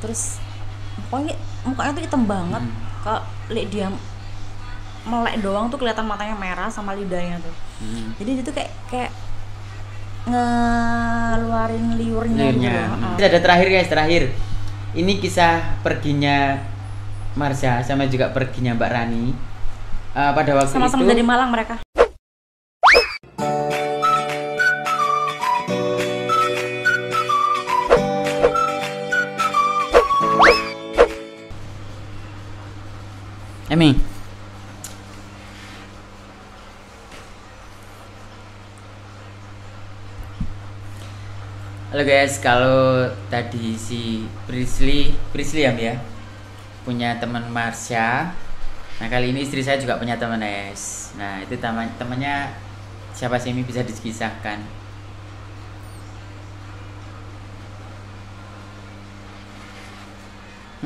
terus pokoknya mukanya tuh hitam banget. Kalau lihat dia melek doang tuh kelihatan matanya merah sama lidahnya tuh. Jadi dia tuh kayak ngeluarin liurnya gitu loh. Ada terakhir guys, terakhir. Ini kisah perginya Marsha sama juga perginya Mbak Rani. Pada waktu Sama-sama itu dari Malang mereka. Emi. Halo guys, kalau tadi si Prisley ya punya teman Marsha. Nah kali ini istri saya juga punya teman es. Nah itu temannya siapa sih, ini bisa dikisahkan?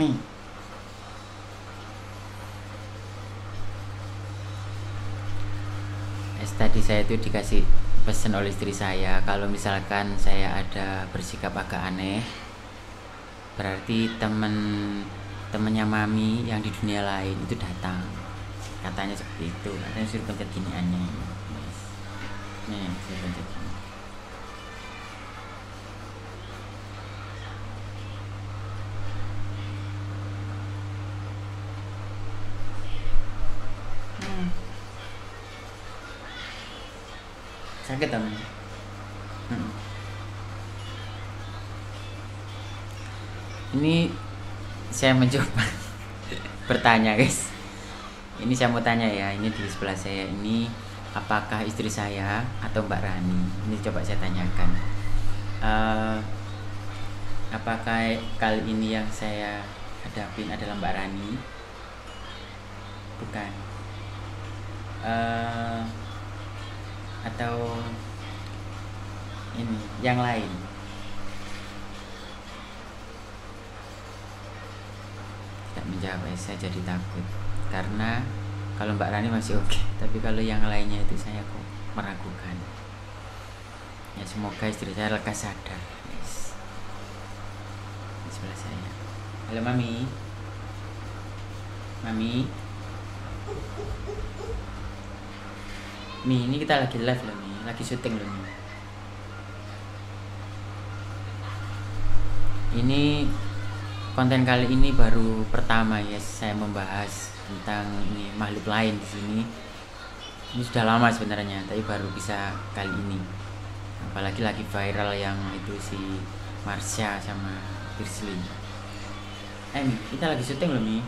Nih. Tadi saya itu dikasih pesan oleh istri saya, kalau misalkan saya ada bersikap agak aneh, berarti temennya mami yang di dunia lain itu datang, katanya seperti itu. Katanya suruh pencet gini aneh, nih suruh pencet gini. Sakit temen. Ini saya mencoba bertanya guys. Ini saya mau tanya ya, ini di sebelah saya ini apakah istri saya atau Mbak Rani? Ini coba saya tanyakan. Apakah kali ini yang saya hadapin adalah Mbak Rani? Bukan. Atau ini yang lain? Tidak menjawab, saya jadi takut karena kalau Mbak Rani masih oke, tapi kalau yang lainnya itu saya kok meragukan. Ya semoga istri saya lekas sadar. Yes. Di sebelah saya. Halo mami. Mi, ini kita lagi live loh Mi, lagi syuting loh Mi. Ini konten kali ini baru pertama ya saya membahas tentang ini makhluk lain di sini. Ini sudah lama sebenarnya, tapi baru bisa kali ini. Apalagi lagi viral yang itu si Marsha sama Prisley. Mi, kita lagi syuting loh Mi.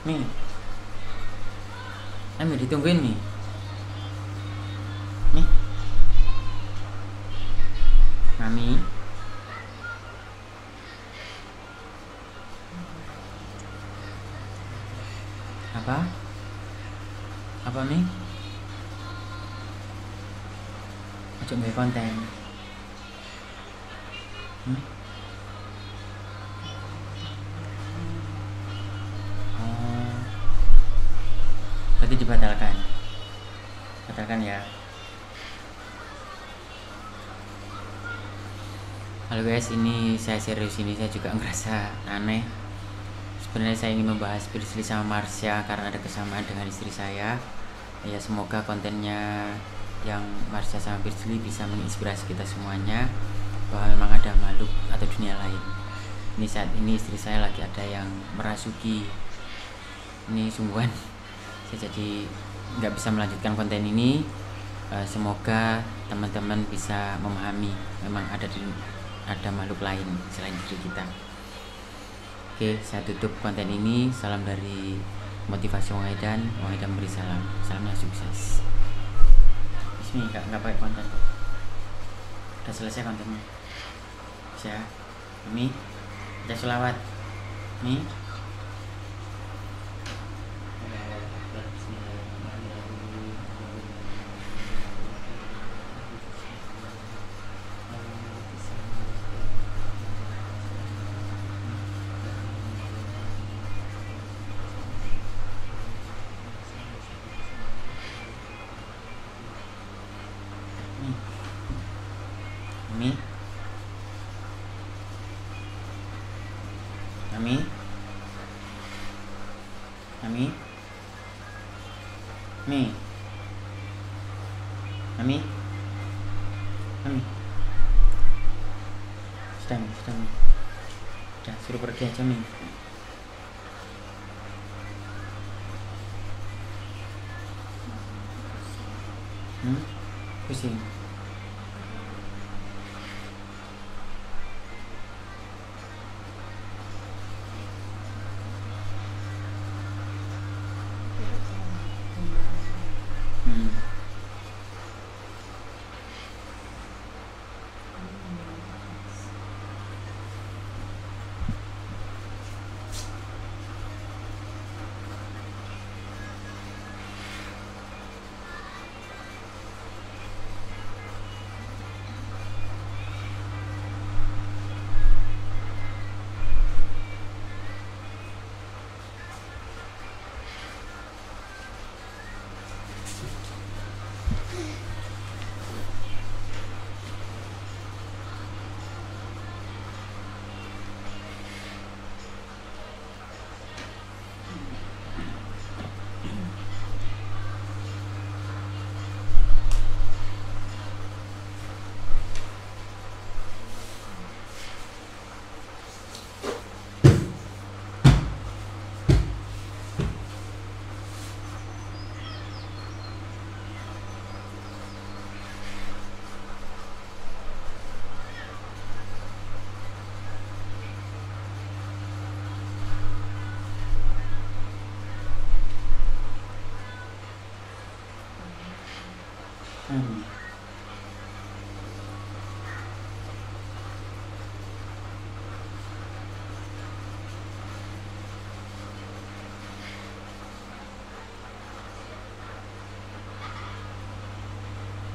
Mi, ditungguin Mi. Mami. Apa Mi? Ojo nggak konten. Berarti dibatalkan. Batalkan ya. Halo guys, ini saya serius, ini saya juga ngerasa aneh. Sebenarnya saya ingin membahas Prisley sama Marsha karena ada kesamaan dengan istri saya. Ya semoga kontennya yang Marsha sama Prisley bisa menginspirasi kita semuanya bahwa memang ada makhluk atau dunia lain. Ini saat ini istri saya lagi ada yang merasuki. Ini sungguhan saya jadi nggak bisa melanjutkan konten ini. Semoga teman-teman bisa memahami memang ada makhluk lain selain diri kita. Oke, saya tutup konten ini. Salam dari Motivasi Wong Edan beri salam. Salamnya sukses. Bismi, nggak pakai konten kok. Udah selesai kontennya. Bisa, Mi, kita sholawat. Mi. Mi. Mami, Mami, Mi, Mami, Mami. Sudah, Mi, sudah, Mi. Udah, suruh pergi aja, Mi. Pusing.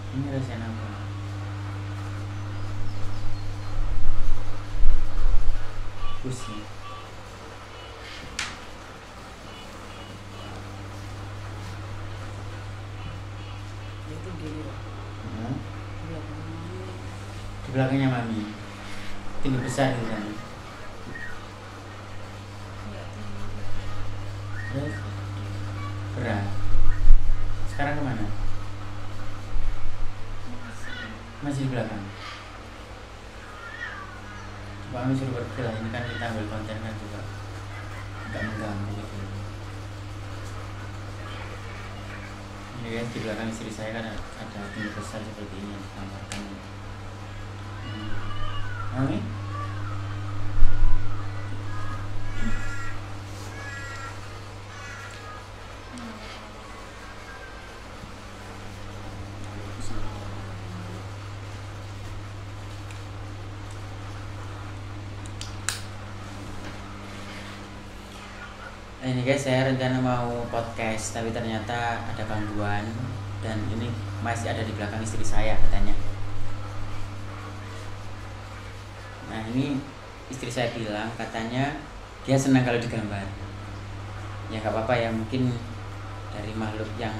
Ini rasain apa? Pusing. Itu gini loh. Di belakangnya Mami. Tinggi besar di sana. Terus berat. Sekarang kemana? Masih di belakang. Coba Mami suruh pergi lah. Ini kan kita ambil konten kan juga nggak mengganggu gitu. Ini kan di belakang istri saya kan ada tinggi besar seperti ini yang digambarkan. Mami? Ini guys, saya rencana mau podcast tapi ternyata ada gangguan dan ini masih ada di belakang istri saya katanya. Nah ini istri saya bilang katanya dia senang kalau digambar. Ya nggak apa-apa ya, mungkin dari makhluk yang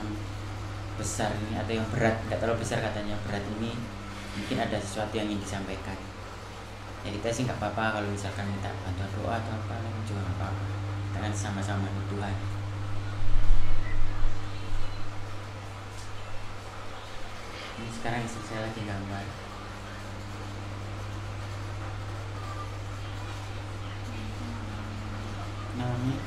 besar ini atau yang berat, nggak terlalu besar katanya, berat ini mungkin ada sesuatu yang ingin disampaikan. Ya kita sih nggak apa-apa kalau misalkan minta bantuan doa atau apa juga nggak apa-apa. Kita kan sama-sama di Tuhan. Ini sekarang istri saya lagi gambar. Namanya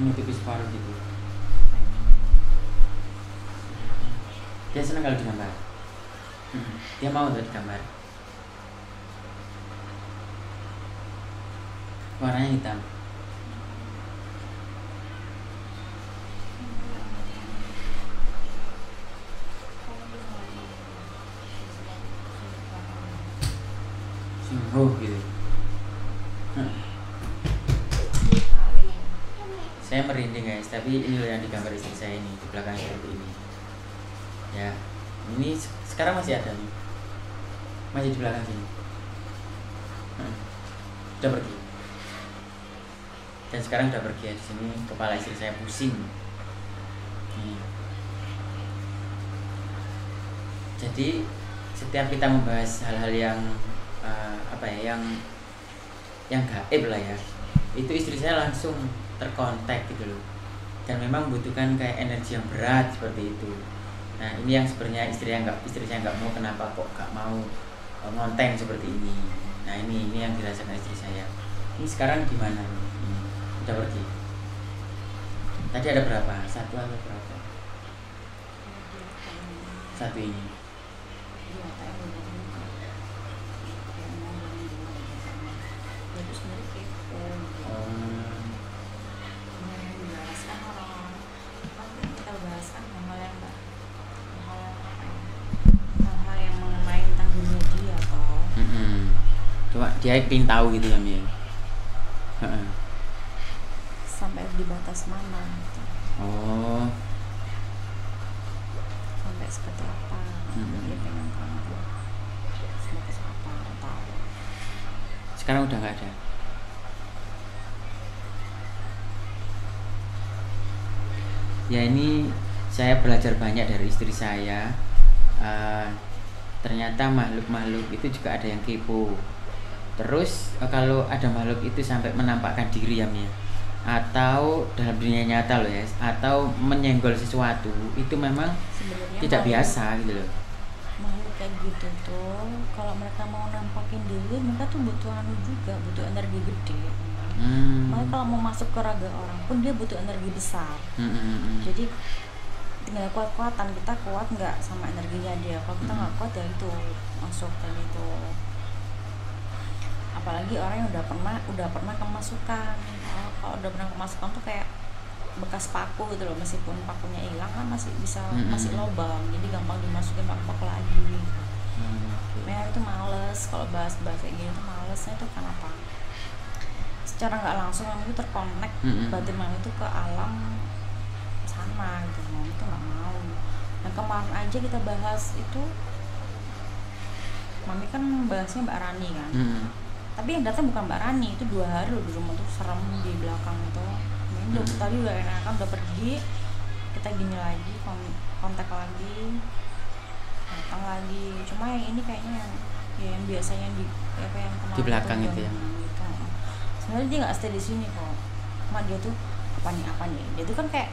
menutupi separuh gitu. Dia senang kalau digambar. Dia mau tuh digambar. Warnanya hitam. Sungguh gitu. Saya merinding guys, tapi ini loh yang digambar istri saya ini di belakang seperti ini. Ya, ini sekarang masih ada nih, masih di belakang sini. Udah pergi. Dan sekarang udah pergi ya, di sini kepala istri saya pusing. Nih. Jadi setiap kita membahas hal-hal yang yang gaib lah ya, itu istri saya langsung terkontak gitu loh, dan memang membutuhkan kayak energi yang berat seperti itu. Nah ini yang sebenarnya istri saya nggak mau, kenapa kok nggak mau ngonten seperti ini. Nah ini yang dirasakan istri saya. Ini sekarang gimana nih? Ini udah pergi. Tadi ada berapa? Satu atau berapa? Satu ini. Cuma dia ingin tahu gitu ya Mi. Sampai di batas mana gitu. Oh. Sampai seperti apa? Dia pengen tahu. Sebatas apa? Tahu. Sekarang udah nggak ada. Ya ini saya belajar banyak dari istri saya. Ternyata makhluk-makhluk itu juga ada yang kepo. Terus kalau ada makhluk itu sampai menampakkan diri ya Mia, atau dalam dunia nyata loh ya, atau menyenggol sesuatu, itu memang sebenarnya tidak biasa gitu loh. Makhluk kayak gitu tuh kalau mereka mau nampakin diri, mereka tuh butuh juga, butuh energi gede. Makanya kalau mau masuk ke raga orang pun dia butuh energi besar. Jadi tinggal kuat-kuatan, kita kuat nggak sama energinya dia. Kalau kita nggak kuat ya itu masuk tadi itu. Apalagi orang yang udah pernah kemasukan. Kalau udah pernah kemasukan tuh kayak bekas paku gitu loh, meskipun pakunya hilang kan masih bisa masih lobang, jadi gampang dimasukin paku lagi gitu. Nah itu males kalau bahas-bahas kayak gini tuh, malesnya itu kenapa? Secara nggak langsung itu terkonek batin mami itu ke alam sana gitu, mami itu nggak mau. Nah kemarin aja kita bahas itu, mami kan bahasnya Mbak Rani kan. Tapi yang datang bukan Mbak Rani, itu 2 hari loh di rumah tuh, serem di belakang itu. Tadi udah enakan, udah pergi, kita gini lagi, kontak lagi, datang lagi. Cuma yang ini kayaknya yang biasanya di yang kemarin di belakang itu ya. Gitu. Sebenarnya dia nggak stay di sini kok, cuma dia tuh apa nih, dia tuh kan kayak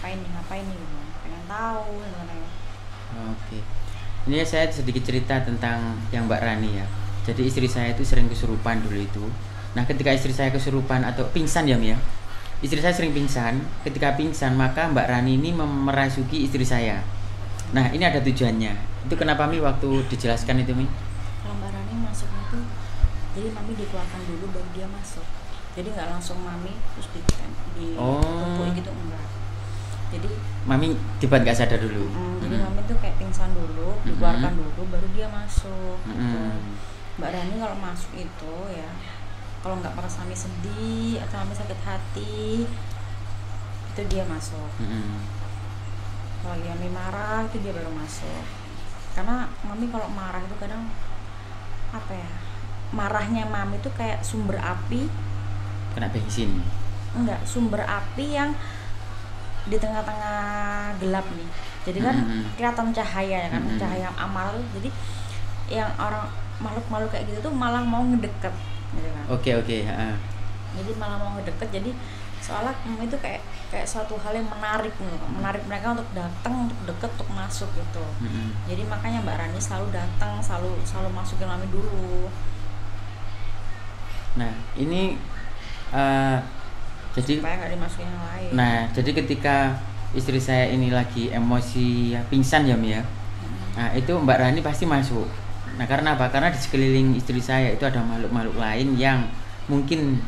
ngapain nih gitu, pengen tahu sebenarnya. Oke. Ini saya sedikit cerita tentang yang Mbak Rani ya. Jadi istri saya itu sering kesurupan dulu itu. Nah ketika istri saya kesurupan atau pingsan ya Mia, istri saya sering pingsan. Ketika pingsan maka Mbak Rani ini merasuki istri saya. Nah ini ada tujuannya. Itu kenapa Mi waktu dijelaskan itu Mi? Kalau Mbak Rani masuk itu, jadi mami dikeluarkan dulu baru dia masuk. Jadi nggak langsung mami terus ditumpuk gitu, enggak. Jadi mami dibuat nggak sadar dulu. Jadi mami tuh kayak pingsan dulu, dikeluarkan dulu baru dia masuk. Gitu. Mbak Rani kalau masuk itu ya, kalau nggak pas mami sedih atau mami sakit hati, itu dia masuk. Kalau mami marah itu dia baru masuk. Karena mami kalau marah itu kadang apa ya, marahnya mami itu kayak sumber api. Kena bensin? Enggak, sumber api yang di tengah-tengah gelap nih. Jadi kan kelihatan cahaya ya kan, cahaya amal. Jadi yang orang makhluk-makhluk kayak gitu tuh malah mau ngedeket gitu kan. Oke. Jadi malah mau ngedeket, jadi soalnya itu kayak suatu hal yang menarik mereka untuk datang, untuk deket, untuk masuk gitu. Jadi makanya Mbak Rani selalu datang, selalu masukin mami dulu. Nah ini jadi supaya nggak dimasukin yang lain. Nah jadi ketika istri saya ini lagi emosi ya, pingsan ya Mia, nah itu Mbak Rani pasti masuk. Nah karena apa? Karena di sekeliling istri saya itu ada makhluk-makhluk lain yang mungkin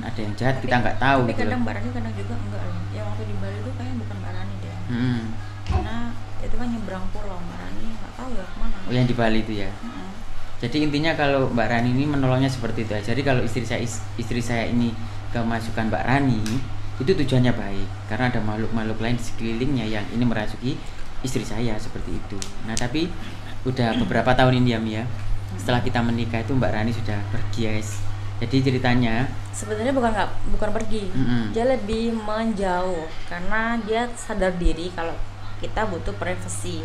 ada yang jahat, tapi kita nggak tahu. Tapi kadang Mbak Rani kadang juga enggak loh. Yang waktu di Bali itu kayaknya bukan Mbak Rani deh. Karena itu kan nyebrang pulau, Mbak Rani nggak tahu ya kemana. Oh yang di Bali itu ya. Jadi intinya kalau Mbak Rani ini menolongnya seperti itu. Jadi kalau istri saya ini kemasukan Mbak Rani itu tujuannya baik, karena ada makhluk-makhluk lain di sekelilingnya yang ini merasuki istri saya seperti itu. Nah tapi udah beberapa tahun ini ya Mia, setelah kita menikah itu Mbak Rani sudah pergi guys. Jadi ceritanya sebenarnya bukan pergi, dia lebih menjauh karena dia sadar diri kalau kita butuh privasi.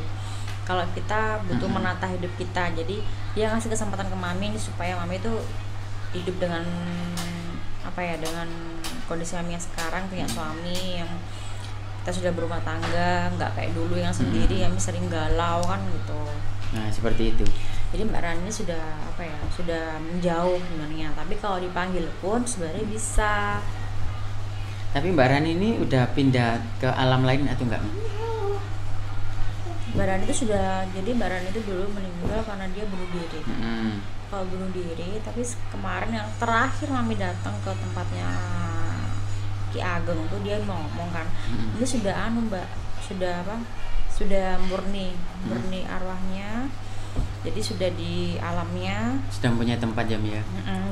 kalau kita butuh Mm-mm. menata hidup kita. Jadi dia ngasih kesempatan ke mami ini supaya mami itu hidup dengan apa ya, dengan kondisi mami yang sekarang, punya suami yang kita sudah berumah tangga, nggak kayak dulu yang sendiri yang sering galau kan gitu. Nah seperti itu. Jadi Mbak Rani sudah apa ya, sudah menjauh sebenarnya, tapi kalau dipanggil pun sebenarnya bisa. Tapi Mbak Rani ini udah pindah ke alam lain atau enggak? Mbak Rani itu sudah, jadi Mbak Rani itu dulu meninggal karena dia bunuh diri. Mm-mm. Kalau bunuh diri, tapi kemarin yang terakhir mami datang ke tempatnya Ki Ageng tuh dia ngomong kan, Mm-mm. ini sudah anu Mbak, sudah apa? Sudah murni arwahnya. Jadi sudah di alamnya. Sudah punya tempat ya Mia.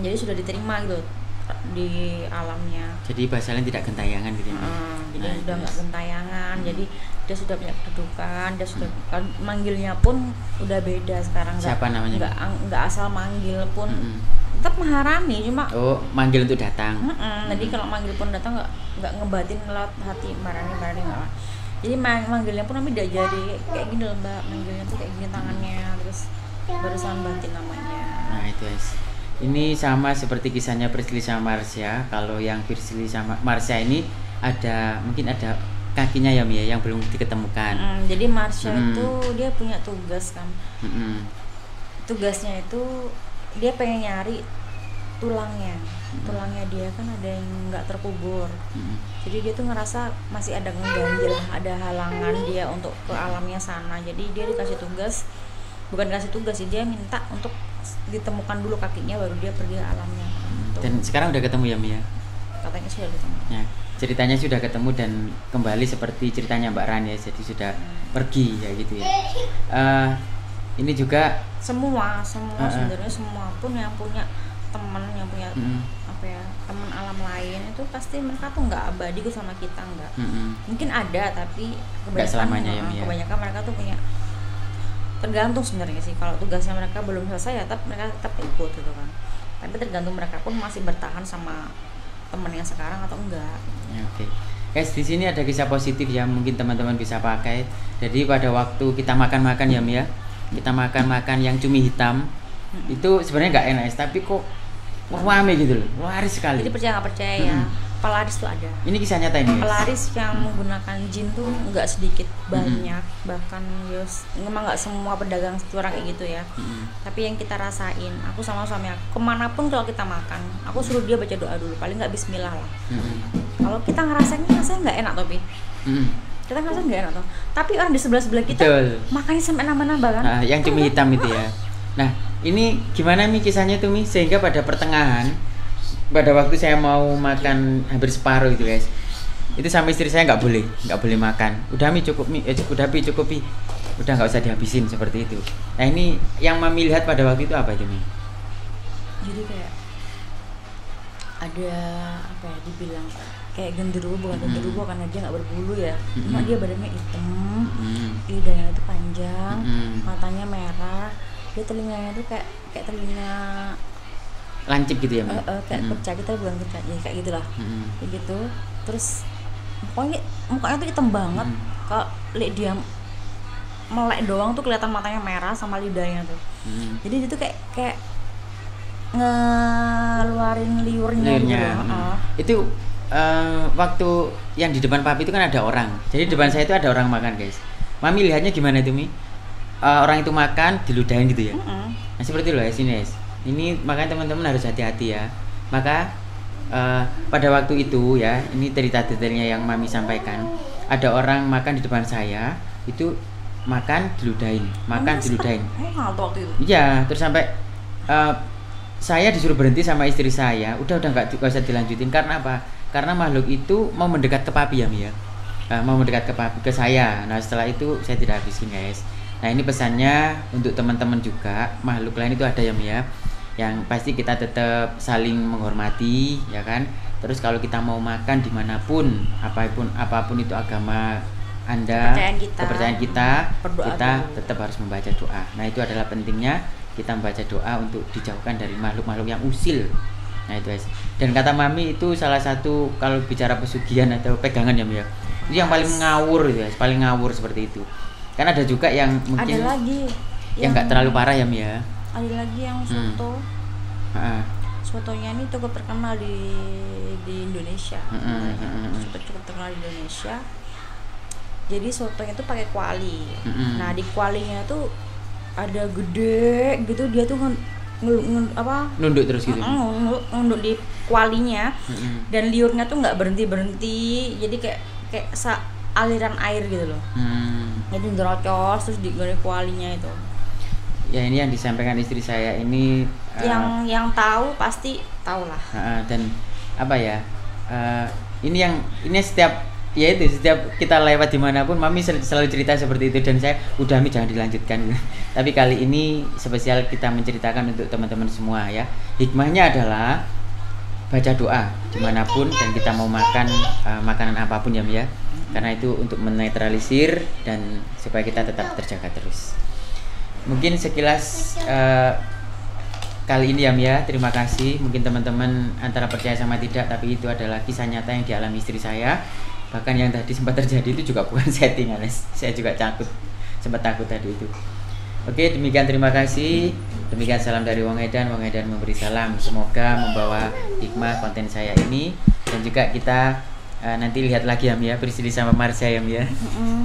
Jadi sudah diterima gitu di alamnya. Jadi bahasa lain tidak gentayangan gitu ya. Mia? Jadi Nah, udah nggak terus. gentayangan. Jadi dia sudah punya kedudukan, dia sudah kan manggilnya pun udah beda sekarang. Siapa namanya? Nggak asal manggil pun, Mm-mm. tetap Maharani cuma. Oh, manggil untuk datang. Jadi kalau manggil pun datang nggak ngebatin lewat hati Maharani nggak. Jadi manggilnya pun kami udah jadi kayak gini loh Mbak, manggilnya tuh kayak gini tangannya, terus barusan batin namanya. Nah, itu guys. Ini sama seperti kisahnya Priscilla sama Marsha. Kalau yang Priscilla sama Marsha ini mungkin ada kakinya ya Mia yang belum diketemukan. Jadi Marsha Mm. itu dia punya tugas kan. Mm-mm. Tugasnya itu dia pengen nyari tulangnya dia kan ada yang nggak terkubur. Mm-mm. Jadi dia tuh ngerasa masih ada ngeganjel, ada halangan dia untuk ke alamnya sana. Jadi dia dikasih tugas, bukan dikasih tugas sih, dia minta untuk ditemukan dulu kakinya baru dia pergi ke alamnya. Gitu. Dan sekarang udah ketemu ya Mia? Katanya sudah ditemu. Ya, ceritanya sudah ketemu dan kembali seperti ceritanya Mbak Ran ya, jadi sudah pergi ya gitu ya. Ini juga Semua sebenarnya semua pun yang punya teman, yang punya apa ya, teman alam lain itu pasti mereka tuh nggak abadi kok sama kita, nggak. Mungkin ada tapi nggak selamanya ya Mia. kebanyakan mereka tuh punya, tergantung sebenarnya sih, kalau tugasnya mereka belum selesai ya tetap mereka tetap ikut gitu kan, tapi tergantung mereka pun masih bertahan sama teman yang sekarang atau enggak. Ya, oke. Guys, di sini ada kisah positif ya, mungkin teman-teman bisa pakai. Jadi pada waktu kita makan-makan ya Mia, kita makan-makan yang cumi hitam itu sebenarnya nggak enak, tapi kok rame gitu loh, laris sekali. Jadi percaya nggak percaya ya, pelaris tuh ada. Ini kisah nyata ini guys. Pelaris yang menggunakan jin tuh nggak sedikit, banyak, bahkan memang nggak semua pedagang orang kayak gitu ya. Tapi yang kita rasain, aku sama suami aku kemanapun kalau kita makan, aku suruh dia baca doa dulu, paling nggak Bismillah lah. Kalau kita ngerasainnya rasanya nggak enak tapi kita ngerasa nggak enak tuh, tapi orang di sebelah kita Betul. makannya sampai nambah-nambah kan. Nah, yang cumi hitam itu ya. Nah, ini gimana Mi kisahnya tuh Mi, sehingga pada pertengahan, pada waktu saya mau makan hampir separuh itu guys, itu sama istri saya nggak boleh makan. Udah Mi cukup Mi, udah Mi cukup Mi, udah nggak usah dihabisin seperti itu. Nah ini yang Mami lihat pada waktu itu apa itu Mi? Jadi kayak ada apa ya, dibilang kayak genderuwo, bukan genderuwo karena dia nggak berbulu ya, cuma dia badannya hitam, lidahnya itu panjang, matanya merah, dia telinganya tuh kayak telinga Lancip gitu ya Mi? kayak kurcaci, tapi bukan kurcaci ya, kayak gitulah, kayak gitu. Terus mukanya tuh hitam banget, kalau dia melek doang tuh kelihatan matanya merah sama lidahnya tuh. Jadi dia tuh kayak ngeluarin liurnya gitu loh. Itu waktu yang di depan papi itu kan ada orang, jadi di depan saya itu ada orang makan guys. Mami lihatnya gimana itu Mi? Orang itu makan diludahin gitu ya. Nah seperti loh ya sini guys. Ini makanya teman-teman harus hati-hati ya. Maka pada waktu itu ya, ini cerita-detailnya yang Mami sampaikan. Ada orang makan di depan saya, itu makan diludahin, diludahin. Waktu itu. Iya, terus sampai saya disuruh berhenti sama istri saya. Udah nggak usah dilanjutin. Karena apa? Karena makhluk itu mau mendekat ke papi ya Mi ya. Mau mendekat ke papi, ke saya. Nah setelah itu saya tidak habisin guys. Nah ini pesannya untuk teman-teman juga, makhluk lain itu ada ya Mi ya. Yang pasti kita tetap saling menghormati ya kan. Terus kalau kita mau makan dimanapun, apapun itu agama Anda, kepercayaan kita tetap harus membaca doa. Nah itu adalah pentingnya kita membaca doa untuk dijauhkan dari makhluk-makhluk yang usil. Nah itu guys. Dan kata Mami itu salah satu kalau bicara pesugihan atau pegangan ya Mi ya, itu yang paling ngawur itu guys, paling ngawur seperti itu. Kan ada juga yang Ada mungkin lagi yang nggak terlalu parah ya Mia. Ada lagi yang soto. Heeh. Sotonya ini cukup terkenal di Indonesia. Soto cukup terkenal di Indonesia. Jadi sotonya itu pakai kuali. Nah, di kualinya tuh ada gede gitu, dia tuh nunduk terus gitu. Nunduk di kualinya. Dan liurnya tuh nggak berhenti. Jadi kayak aliran air gitu loh. Jadi derocos terus digoreng kualinya itu. Ya ini yang disampaikan istri saya ini yang tahu pasti tahu lah. Dan apa ya, ini setiap kita lewat dimanapun Mami selalu cerita seperti itu, dan saya udah Mi jangan dilanjutkan. Tapi kali ini spesial kita menceritakan untuk teman-teman semua ya. Hikmahnya adalah baca doa dimanapun dan kita mau makan makanan apapun ya Mi ya, karena itu untuk menetralisir dan supaya kita tetap terjaga terus. Mungkin sekilas kali ini ya Mia, terima kasih. Mungkin teman-teman antara percaya sama tidak, tapi itu adalah kisah nyata yang dialami istri saya. Bahkan yang tadi sempat terjadi itu juga bukan settingan, saya juga sempat takut tadi itu. Oke, demikian, terima kasih. Demikian salam dari Wong Edan memberi salam. Semoga membawa hikmah konten saya ini, dan juga kita nanti lihat lagi ya Mia, Priscili sama Marsha ya Mia.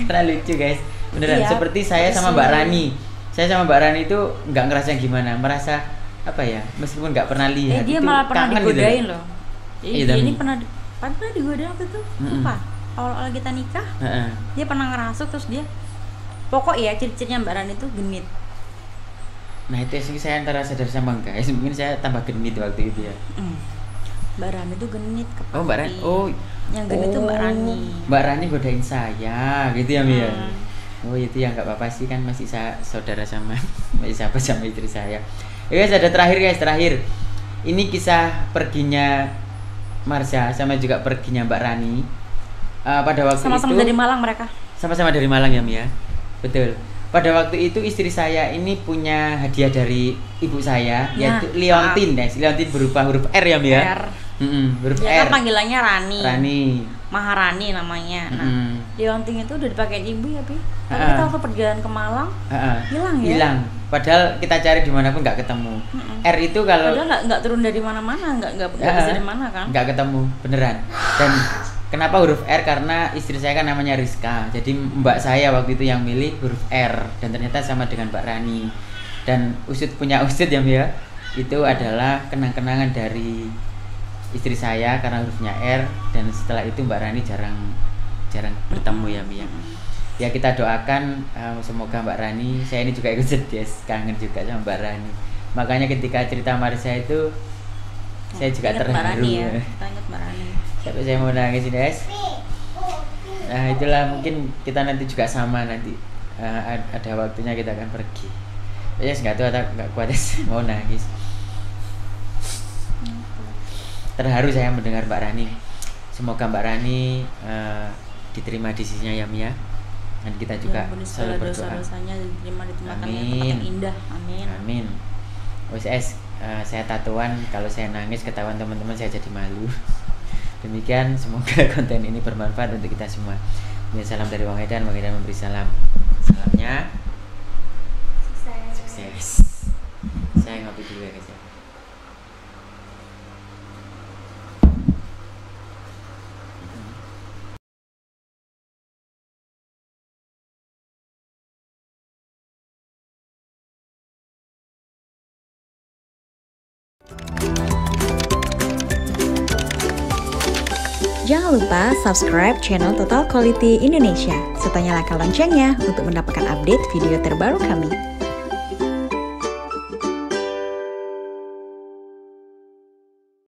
Karena lucu guys, beneran iya, seperti saya sama Mbak Rani. Saya sama Mbak Rani itu nggak ngerasa gimana, merasa apa ya, meskipun nggak pernah lihat. Dia itu malah pernah digodain gitu loh. Ini pernah digodain waktu itu. Lupa. Awal-awal kita nikah, dia pernah ngerasuk, terus dia pokok ya ciri-cirinya Mbak Rani itu genit. Nah itu sih saya antara sadar sama enggak, mungkin saya tambah genit waktu itu ya. Mbak Rani itu genit ke papi. Oh Mbak Rani, yang genit itu Mbak Rani. Mbak Rani godain saya, gitu ya Mia. Oh itu ya nggak apa-apa sih, kan masih saudara sama masih sahabat sama istri saya. Guys, ada terakhir. Ini kisah perginya Marsha sama juga perginya Mbak Rani. Pada waktu sama-sama itu dari Malang mereka. Sama-sama dari Malang ya Mia. Betul. Pada waktu itu istri saya ini punya hadiah dari ibu saya, yaitu liontin, guys. Liontin berupa huruf R ya Mia. R. Huruf Dia R. kan panggilannya Rani. Maharani namanya. Nah, liontin itu udah dipakai ibu ya, Pi. Tapi kita waktu perjalanan ke Malang hilang ya. Hilang. Padahal kita cari dimanapun nggak ketemu. R itu kalau padahal nggak turun dari mana-mana, nggak bisa dari mana kan? Nggak ketemu beneran. Dan kenapa huruf R? Karena istri saya kan namanya Rizka. Jadi mbak saya waktu itu yang milih huruf R, dan ternyata sama dengan Mbak Rani. Dan punya usut ya Mia, itu adalah kenang-kenangan dari istri saya karena hurufnya R. Dan setelah itu Mbak Rani jarang bertemu ya Mia. Ya kita doakan semoga Mbak Rani, saya ini juga ikut sedih, kangen juga sama Mbak Rani. Makanya ketika cerita Marsha itu saya juga terharu ya. Ingat Mbak Rani. Sampai saya mau nangis guys. Nah itulah, mungkin kita nanti juga sama nanti ada waktunya kita akan pergi. Ya nggak tahu atau nggak kuat mau nangis. Terharu saya mendengar Mbak Rani. Semoga Mbak Rani diterima di sisinya ya Mia. Dan kita juga selalu berdoa. Dosa-dosanya diterima di tempat yang indah. Amin. Saya tatuan kalau saya nangis ketahuan teman-teman saya jadi malu. Demikian, semoga konten ini bermanfaat untuk kita semua. Salam dari Wong Edan memberi salam. Salamnya sukses. Saya ngopi dulu ya guys ya. Jangan lupa subscribe channel Total Quality Indonesia serta nyalakan loncengnya untuk mendapatkan update video terbaru kami.